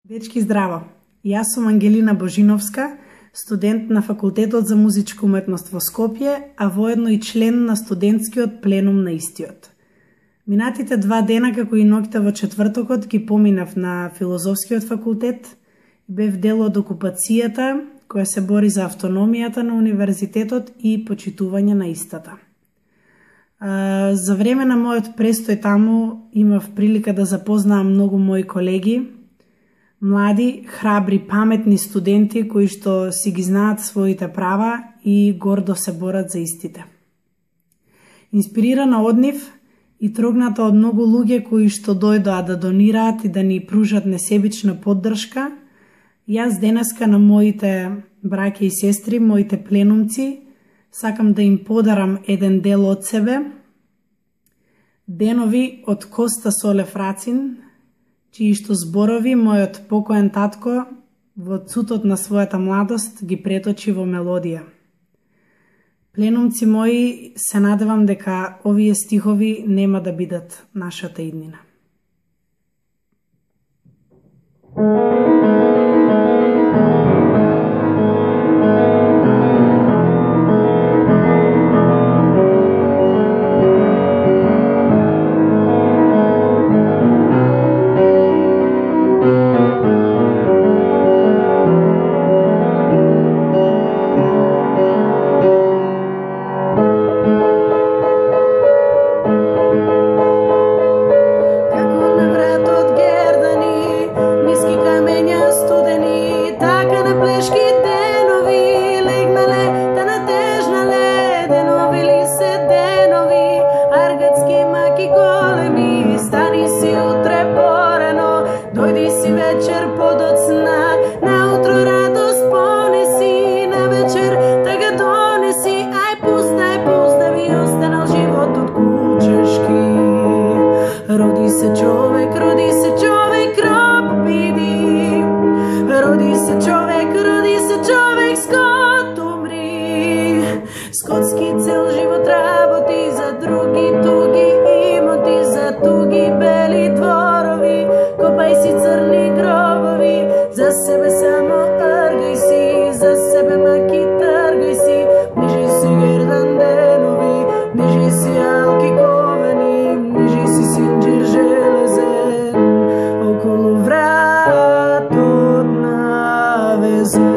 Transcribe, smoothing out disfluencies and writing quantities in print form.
Дечки, здраво! Јас сум Ангелина Божиновска, студент на Факултетот за музичка уметност во Скопје, а воедно и член на студентскиот пленум на истиот. Минатите 2 дена, како и ноќта во четвртокот, ги поминав на Филозофскиот факултет, бев дел од окупацијата, која се бори за автономијата на универзитетот и почитување на истата. За време на мојот престој таму имав прилика да запознаам многу мои колеги, млади, храбри, паметни студенти кои што си ги знаат своите права и гордо се борат за истите. Инспирирана од нив и трогната од многу луѓе кои што дојдоа да донираат и да ни пружат несебична поддршка, јас денеска на моите браќа и сестри, моите пленумци, сакам да им подарам еден дел од себе, денови од Коста Солев Рацин, чии што зборови мојот покоен татко во цутот на својата младост ги преточи во мелодија. Пленумци мои, се надевам дека овие стихови нема да бидат нашата иднина. Роди се човек, роб биди. Роди се човек, скот умри. Скотски цел живот работи за други туги имоти, за туги бели дворови. Копај си црни гробови, за себе само аргај си, за себе маки тргај си. Нижи си гердан денови, нижи си алки ковани, нижи си синџир железен околу вратот навезен.